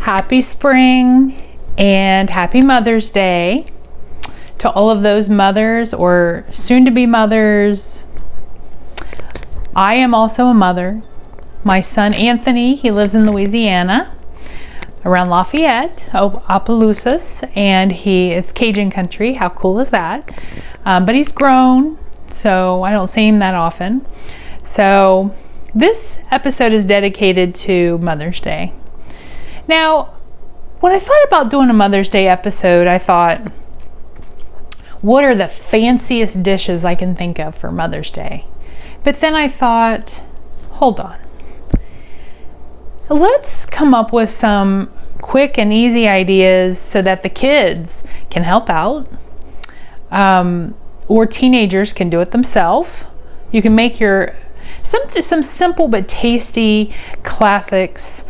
Happy spring and happy Mother's Day to all of those mothers or soon-to-be mothers. I am also a mother. My son Anthony, he lives in Louisiana around Lafayette, Opelousas, and it's Cajun country. How cool is that? But he's grown, so I don't see him that often. So this episode is dedicated to Mother's Day. Now, when I thought about doing a Mother's Day episode, I thought, what are the fanciest dishes I can think of for Mother's Day? But then I thought, hold on. Let's come up with some quick and easy ideas so that the kids can help out, or teenagers can do it themselves. You can make some simple but tasty classics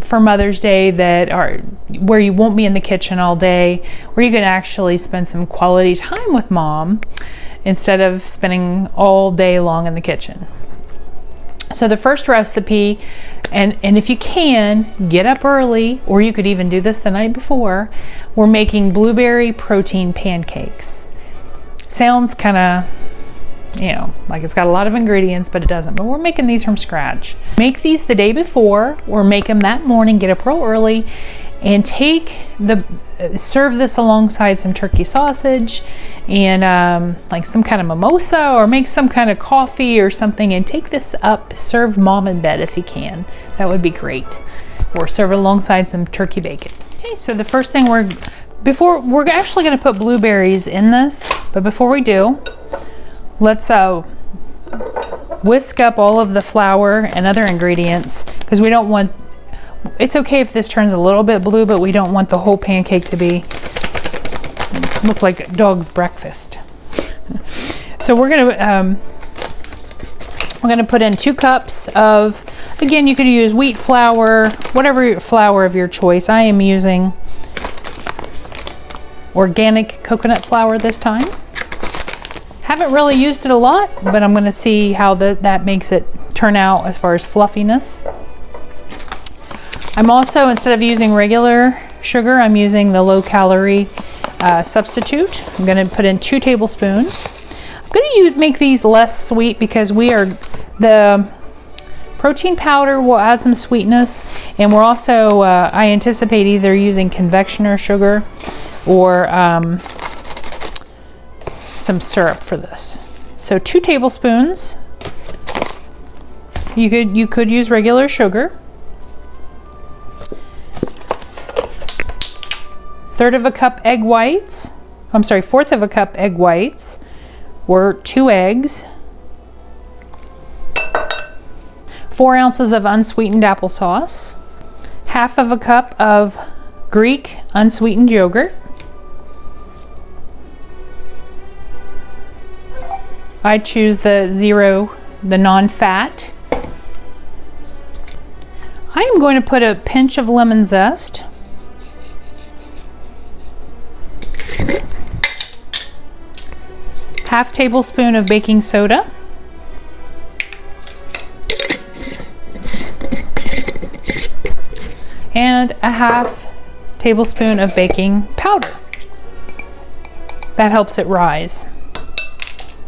for Mother's Day that are where you won't be in the kitchen all day, where you can actually spend some quality time with mom instead of spending all day long in the kitchen. So the first recipe, and if you can, get up early, or you could even do this the night before, we're making blueberry protein pancakes. Sounds kind of, like it's got a lot of ingredients, but it doesn't. But we're making these from scratch. Make these the day before, or make them that morning, get up real early, and serve this alongside some turkey sausage and like some kind of mimosa, or make some kind of coffee or something, and take this up, serve mom in bed if you can. That would be great. Or serve it alongside some turkey bacon. Okay, so the first thing we're actually going to put blueberries in this, but before we do, let's whisk up all of the flour and other ingredients, because we don't want, it's okay if this turns a little bit blue, but we don't want the whole pancake to look like a dog's breakfast. So we're gonna put in 2 cups of, again, you could use wheat flour, whatever flour of your choice. I am using organic coconut flour this time. Haven't really used it a lot, but I'm going to see how that makes it turn out as far as fluffiness. I'm also, instead of using regular sugar, I'm using the low-calorie substitute. I'm going to put in 2 tablespoons. I'm going to make these less sweet because the protein powder will add some sweetness, and we're also, I anticipate either using confectioner sugar or some syrup for this. So 2 tablespoons. You could use regular sugar. 1/4 cup egg whites. I'm sorry, 1/4 cup egg whites, or 2 eggs. 4 ounces of unsweetened applesauce. 1/2 cup of Greek unsweetened yogurt. I choose the non-fat. I am going to put a pinch of lemon zest. Half tablespoon of baking soda. And a 1/2 tablespoon of baking powder. That helps it rise.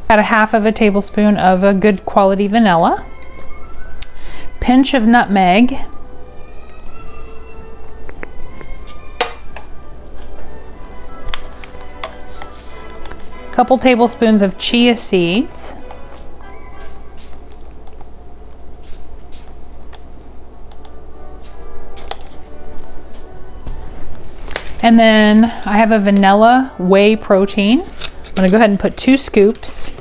Add a 1/2 tablespoon of a good quality vanilla. Pinch of nutmeg. Couple tablespoons of chia seeds. And then I have a vanilla whey protein. I'm going to go ahead and put 2 scoops.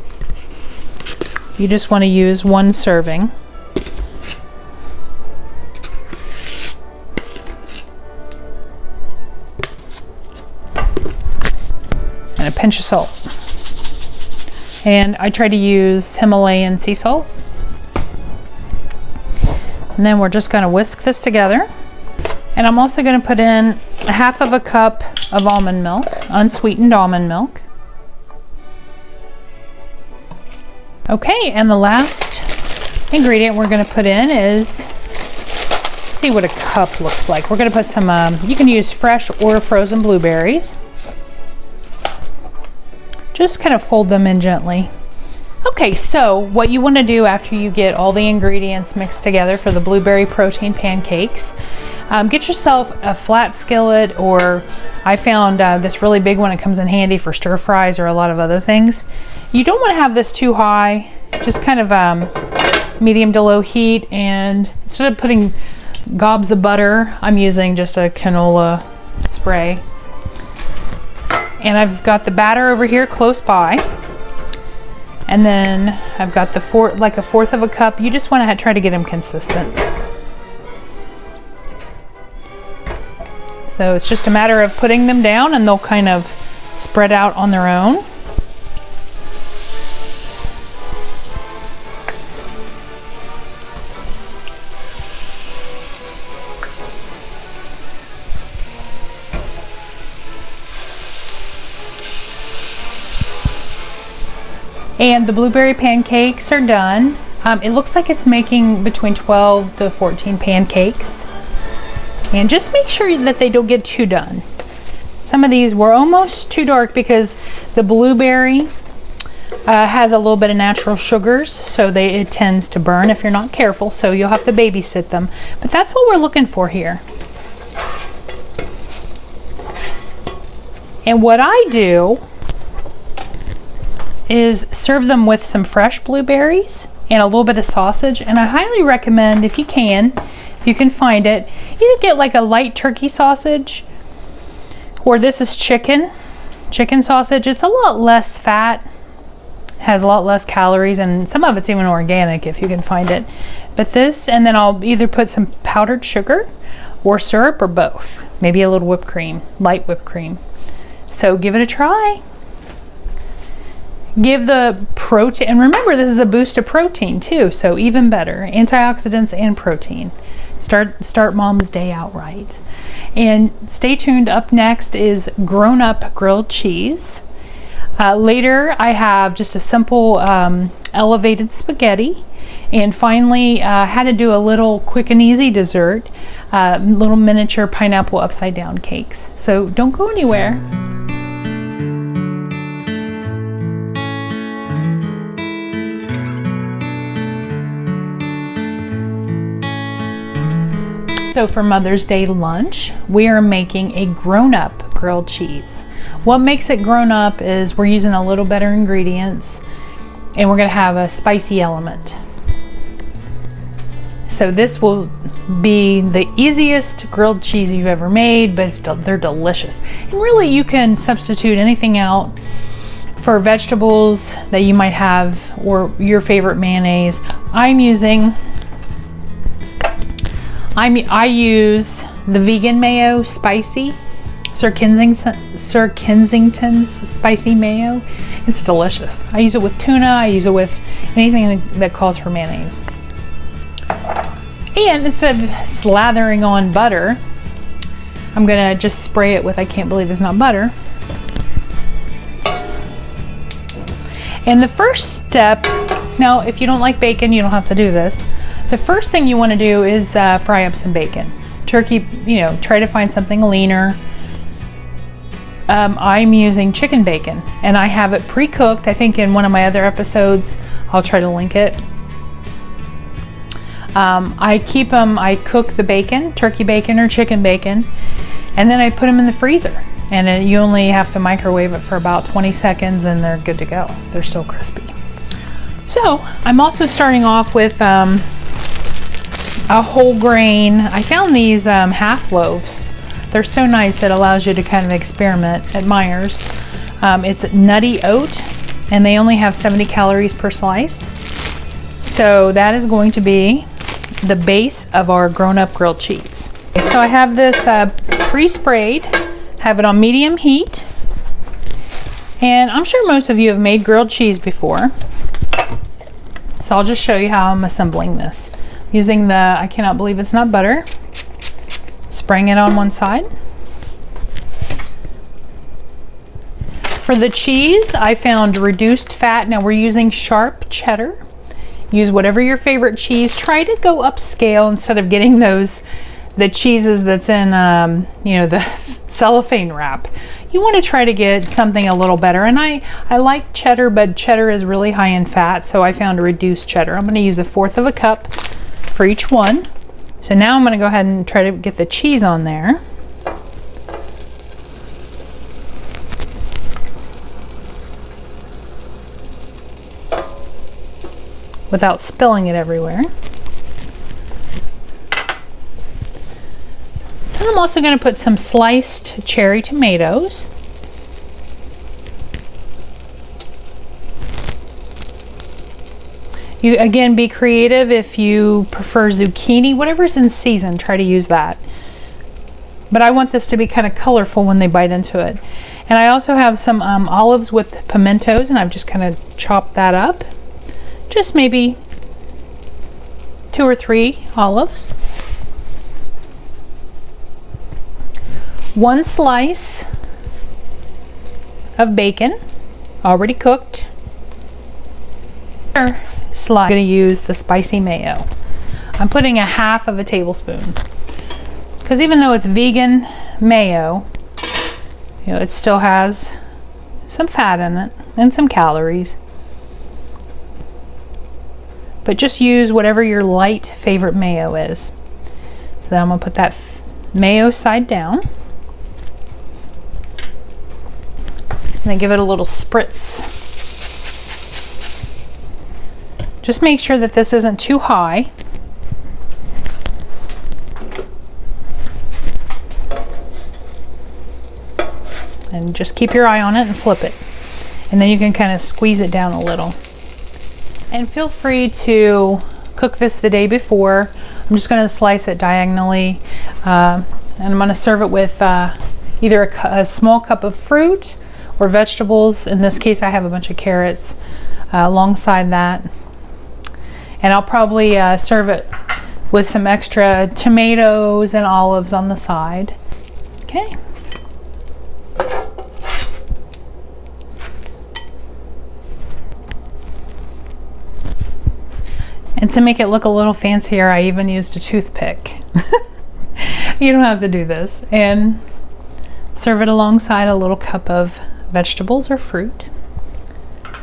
You just want to use 1 serving. And a pinch of salt. And I try to use Himalayan sea salt. And then we're just going to whisk this together. And I'm also going to put in 1/2 cup of almond milk, unsweetened almond milk. Okay, and the last ingredient we're going to put in is Let's see what a cup looks like. We're going to put some, you can use fresh or frozen blueberries. Just kind of fold them in gently. Okay, so what you want to do after you get all the ingredients mixed together for the blueberry protein pancakes, get yourself a flat skillet, or I found this really big one. It comes in handy for stir fries or a lot of other things. You don't want to have this too high, just kind of medium to low heat, and instead of putting gobs of butter, I'm using just a canola spray. And I've got the batter over here close by. And then I've got the like a fourth of a cup. You just want to try to get them consistent. So it's just a matter of putting them down and they'll kind of spread out on their own. And the blueberry pancakes are done. It looks like it's making between 12 to 14 pancakes. And just make sure that they don't get too done. Some of these were almost too dark because the blueberry has a little bit of natural sugars, so it tends to burn if you're not careful, so you'll have to babysit them. But that's what we're looking for here. And what I do is serve them with some fresh blueberries and a little bit of sausage. And I highly recommend, if you can find it, either get like a light turkey sausage, or this is chicken sausage. It's a lot less fat, has a lot less calories, and some of it's even organic if you can find it. But this, and then I'll either put some powdered sugar or syrup or both, maybe a little whipped cream, light whipped cream. So give it a try. Give the protein, and remember this is a boost of protein too, so even better, antioxidants and protein. Start mom's day out right. And stay tuned. Up next is grown-up grilled cheese. Later I have just a simple elevated spaghetti, and finally had to do a little quick and easy dessert, little miniature pineapple upside down cakes. So don't go anywhere. So for Mother's Day lunch, we are making a grown-up grilled cheese. What makes it grown up is we're using a little better ingredients, and we're gonna have a spicy element. So this will be the easiest grilled cheese you've ever made, but they're delicious. And really you can substitute anything out for vegetables that you might have, or your favorite mayonnaise. I use the vegan mayo spicy, Sir Kensington's spicy mayo. It's delicious. I use it with tuna, I use it with anything that calls for mayonnaise. And instead of slathering on butter, I'm gonna just spray it with, I can't believe it's not butter. And the first step, now if you don't like bacon, you don't have to do this. The first thing you want to do is fry up some bacon. Turkey, try to find something leaner. I'm using chicken bacon, and I have it pre-cooked. I think in one of my other episodes, I'll try to link it. I cook the bacon, turkey bacon or chicken bacon, and then I put them in the freezer. And you only have to microwave it for about 20 seconds and they're good to go. They're still crispy. So I'm also starting off with a whole grain. I found these half loaves. They're so nice. It allows you to kind of experiment at Meijer's. It's nutty oat, and they only have 70 calories per slice. So that is going to be the base of our grown-up grilled cheese. So I have this pre-sprayed, have it on medium heat, and I'm sure most of you have made grilled cheese before. So I'll just show you how I'm assembling this. Using I cannot believe it's not butter, spraying it on one side. For the cheese, I found reduced fat. Now we're using sharp cheddar. Use whatever your favorite cheese. Try to go upscale instead of getting the cheeses that's in, you know, the cellophane wrap. You want to try to get something a little better. And I like cheddar, but cheddar is really high in fat, so I found a reduced cheddar. I'm going to use 1/4 cup for each one. So now I'm going to go ahead and try to get the cheese on there. Without spilling it everywhere. And I'm also going to put some sliced cherry tomatoes. You again, be creative. If you prefer zucchini, whatever's in season, try to use that. But I want this to be kind of colorful when they bite into it. And I also have some olives with pimentos, and I've just kind of chopped that up. Just maybe 2 or 3 olives. 1 slice of bacon, already cooked. I'm going to use the spicy mayo. I'm putting 1/2 tablespoon. Because even though it's vegan mayo, you know, it still has some fat in it and some calories. But just use whatever your light favorite mayo is. So then I'm going to put that mayo side down. And then give it a little spritz. Just make sure that this isn't too high. And just keep your eye on it and flip it. And then you can kind of squeeze it down a little. And feel free to cook this the day before. I'm just going to slice it diagonally. And I'm going to serve it with either a small cup of fruit or vegetables. In this case, I have a bunch of carrots alongside that. And I'll probably serve it with some extra tomatoes and olives on the side. Okay. And to make it look a little fancier, I even used a toothpick. You don't have to do this. And serve it alongside a little cup of vegetables or fruit.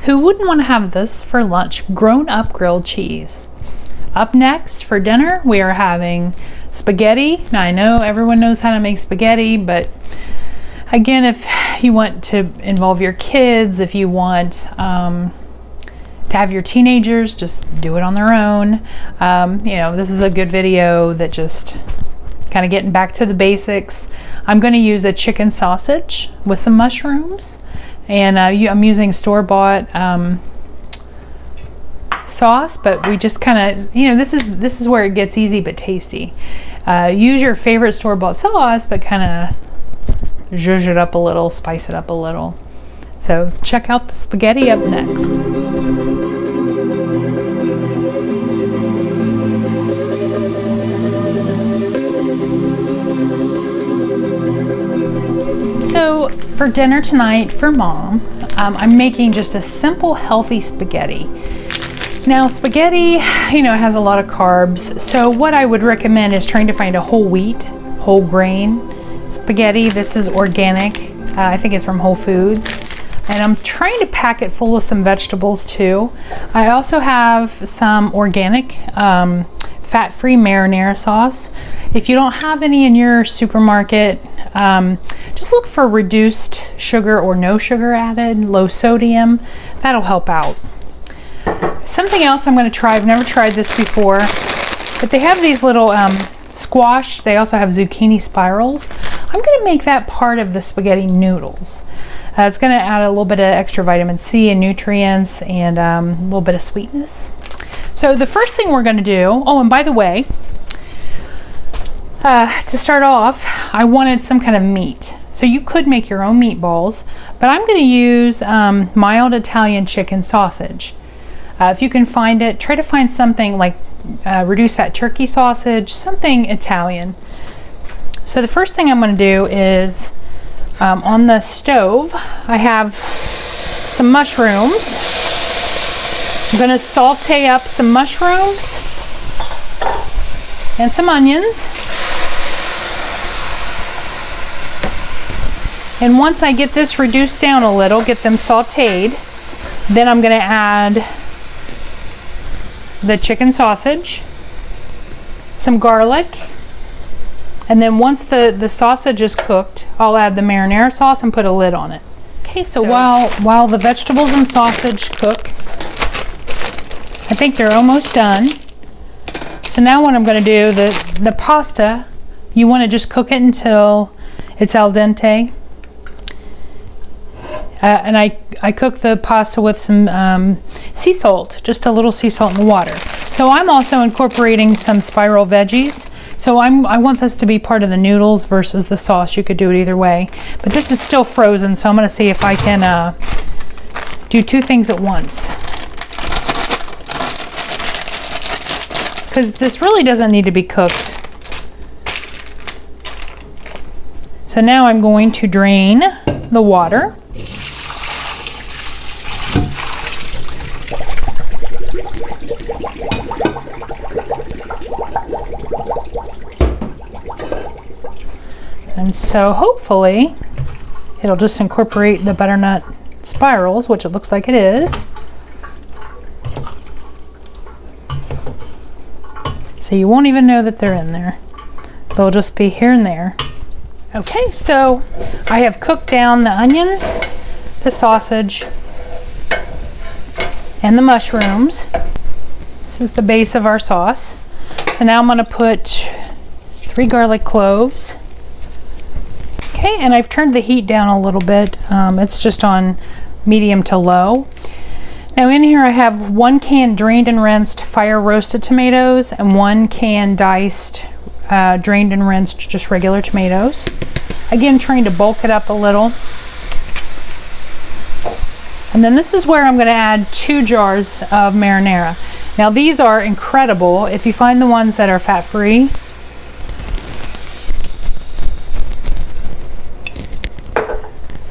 Who wouldn't want to have this for lunch? Grown-up grilled cheese. Up next for dinner, we are having spaghetti. Now I know everyone knows how to make spaghetti, but again, if you want to involve your kids, if you want to have your teenagers just do it on their own. You know, this is a good video that just kind of getting back to the basics. I'm going to use a chicken sausage with some mushrooms, and I'm using store-bought sauce, but we just kind of, you know, this is where it gets easy but tasty. Use your favorite store-bought sauce, but kind of zhuzh it up a little, spice it up a little. So check out the spaghetti up next. So for dinner tonight for Mom, I'm making just a simple healthy spaghetti. Now spaghetti, you know, has a lot of carbs. So what I would recommend is trying to find a whole wheat, whole grain spaghetti. This is organic. I think it's from Whole Foods. And I'm trying to pack it full of some vegetables too. I also have some organic fat-free marinara sauce. If you don't have any in your supermarket, just look for reduced sugar or no sugar added, low sodium. That'll help out. Something else I'm going to try, I've never tried this before, but they have these little squash. They also have zucchini spirals. I'm going to make that part of the spaghetti noodles. It's going to add a little bit of extra vitamin C and nutrients and a little bit of sweetness. So the first thing we're going to do, oh, and by the way, to start off, I wanted some kind of meat. So you could make your own meatballs, but I'm going to use mild Italian chicken sausage. If you can find it, try to find something like reduced fat turkey sausage, something Italian. So the first thing I'm going to do is on the stove, I have some mushrooms. I'm going to saute up some mushrooms and some onions. And once I get this reduced down a little, get them sauteed, then I'm going to add the chicken sausage, some garlic, and then once the sausage is cooked, I'll add the marinara sauce and put a lid on it. Okay, so while the vegetables and sausage cook, I think they're almost done. So now what I'm going to do, the pasta, you want to just cook it until it's al dente. And I cook the pasta with some sea salt, just a little sea salt in the water. So I'm also incorporating some spiral veggies. So I want this to be part of the noodles versus the sauce. You could do it either way. But this is still frozen, so I'm going to see if I can do two things at once. Because this really doesn't need to be cooked. So now I'm going to drain the water. And so hopefully it'll just incorporate the butternut spirals, which it looks like it is. So you won't even know that they're in there. They'll just be here and there. Okay, so I have cooked down the onions, the sausage, and the mushrooms. This is the base of our sauce. So now I'm going to put 3 garlic cloves. Okay, and I've turned the heat down a little bit. It's just on medium to low. Now in here I have 1 can drained and rinsed fire roasted tomatoes and 1 can diced, drained and rinsed just regular tomatoes. Again, trying to bulk it up a little. And then this is where I'm going to add 2 jars of marinara. Now these are incredible if you find the ones that are fat-free.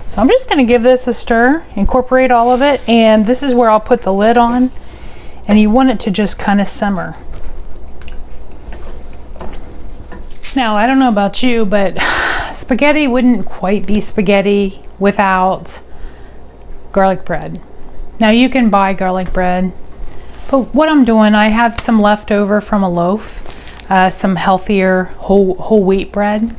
So I'm just going to give this a stir, incorporate all of it, and this is where I'll put the lid on, and you want it to just kind of simmer. Now I don't know about you, but spaghetti wouldn't quite be spaghetti without garlic bread. Now you can buy garlic bread, but what I'm doing, I have some left over from a loaf, some healthier whole wheat bread.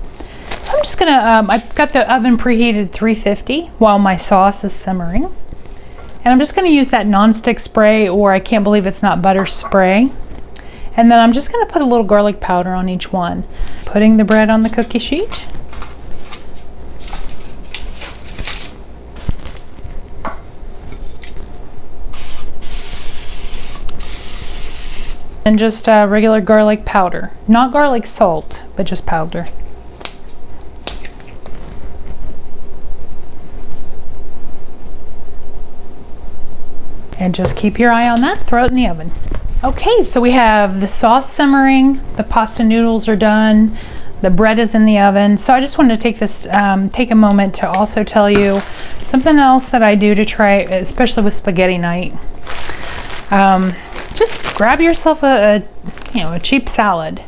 So I'm just gonna, I've got the oven preheated 350 while my sauce is simmering. And I'm just gonna use that nonstick spray, or I can't believe it's not butter spray. And then I'm just gonna put a little garlic powder on each one. Putting the bread on the cookie sheet. And just regular garlic powder. Not garlic salt, but just powder. And just keep your eye on that, throw it in the oven. Okay, so we have the sauce simmering, the pasta noodles are done, the bread is in the oven. So I just wanted to take a moment to also tell you something else that I do to try, especially with spaghetti night. Just grab yourself a cheap salad.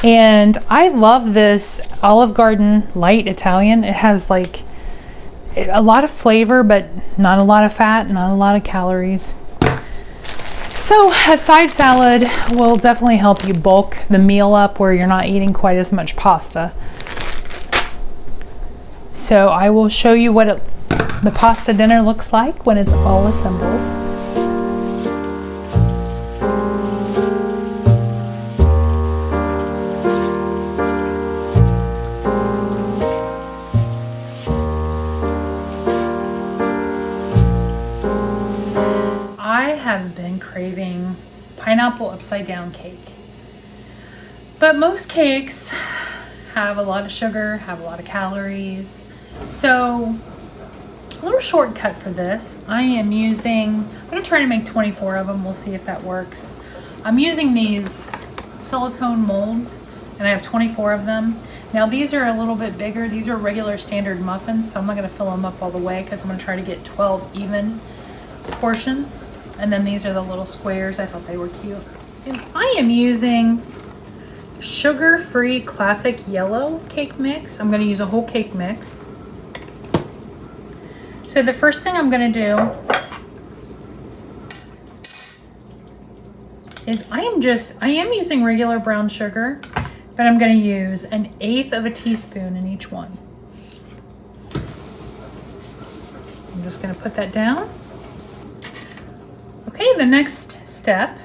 And I love this Olive Garden light Italian. It has like a lot of flavor, but not a lot of fat, not a lot of calories. So a side salad will definitely help you bulk the meal up where you're not eating quite as much pasta. So I will show you what the pasta dinner looks like when it's all assembled. Craving pineapple upside down cake. But most cakes have a lot of sugar, have a lot of calories. So a little shortcut for this, I'm gonna try to make 24 of them. We'll see if that works. I'm using these silicone molds and I have 24 of them. Now these are a little bit bigger. These are regular standard muffins, so I'm not gonna fill them up all the way because I'm gonna try to get 12 even portions. And then these are the little squares. I thought they were cute. And I am using sugar-free classic yellow cake mix. I'm going to use a whole cake mix. So the first thing I'm going to do is I am using regular brown sugar, but I'm going to use 1/8 of a teaspoon in each one. I'm just going to put that down. Okay, the next step,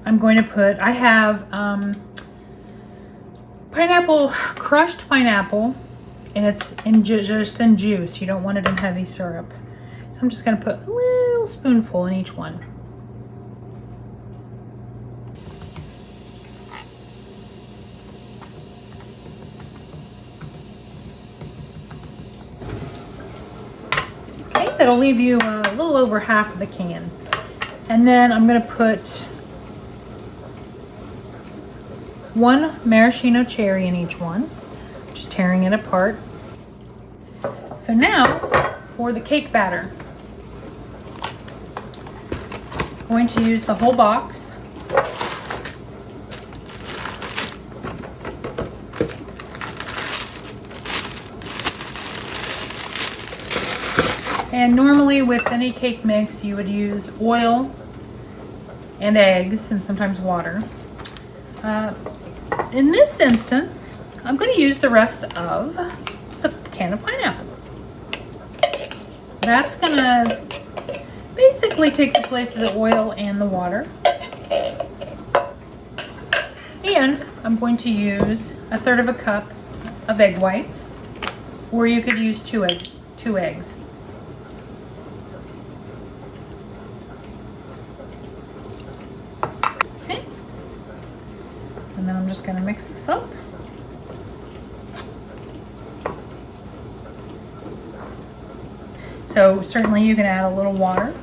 I'm going to put, I have pineapple, crushed pineapple, and it's just in juice. You don't want it in heavy syrup. So I'm just going to put a little spoonful in each one. Okay, that'll leave you a little over half of the can. And then I'm going to put 1 maraschino cherry in each one, just tearing it apart. So now for the cake batter. I'm going to use the whole box. And normally with any cake mix you would use oil and eggs and sometimes water. In this instance, I'm going to use the rest of the can of pineapple. That's going to basically take the place of the oil and the water. And I'm going to use 1/3 of a cup of egg whites, or you could use two eggs. Okay. And then I'm just going to mix this up. So certainly you can add a little water.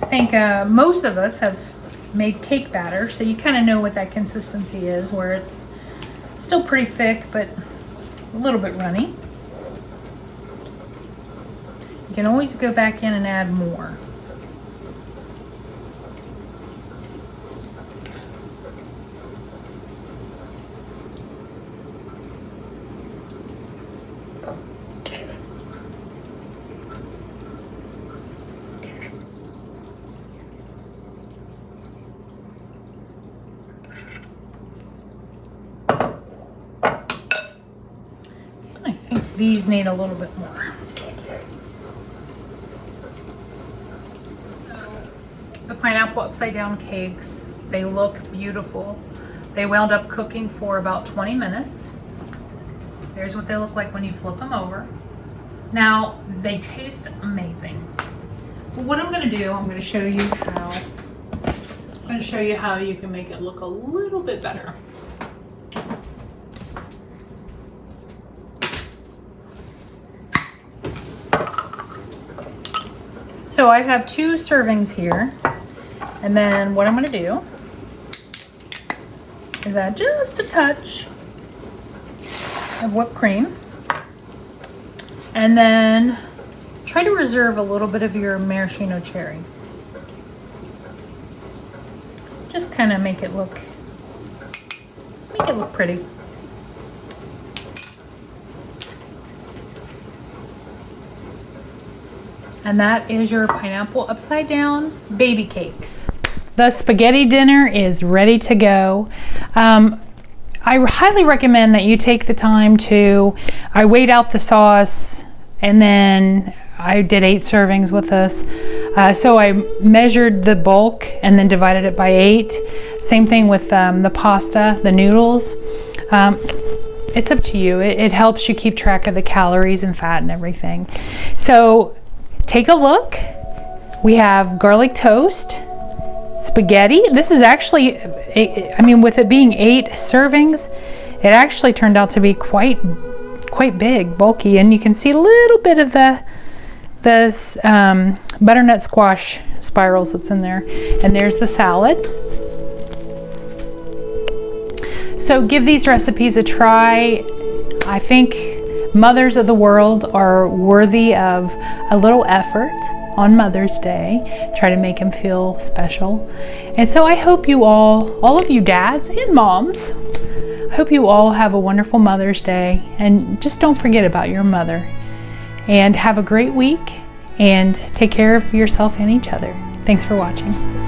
I think most of us have made cake batter, so you kind of know what that consistency is, where it's still pretty thick but a little bit runny. You can always go back in and add more. I think these need a little bit more. The pineapple upside down cakes, they look beautiful. They wound up cooking for about 20 minutes. There's what they look like when you flip them over. Now, they taste amazing. But what I'm going to do, I'm going to show you how you can make it look a little bit better. So I have 2 servings here, and then what I'm going to do is add just a touch of whipped cream, and then try to reserve a little bit of your maraschino cherry. Just kind of make it look pretty. And that is your pineapple upside down baby cakes. The spaghetti dinner is ready to go. I highly recommend that you take the time I weighed out the sauce, and then I did 8 servings with this. So I measured the bulk and then divided it by 8. Same thing with the pasta, the noodles. It's up to you. It helps you keep track of the calories and fat and everything. So take a look. We have garlic toast, spaghetti. This is actually, with it being 8 servings, it actually turned out to be quite big, bulky, and you can see a little bit of the butternut squash spirals that's in there. And there's the salad. So give these recipes a try. I think mothers of the world are worthy of a little effort on Mother's Day. Try to make them feel special. And so I hope you all of you dads and moms, I hope you all have a wonderful Mother's Day, and just don't forget about your mother. And have a great week, and take care of yourself and each other. Thanks for watching.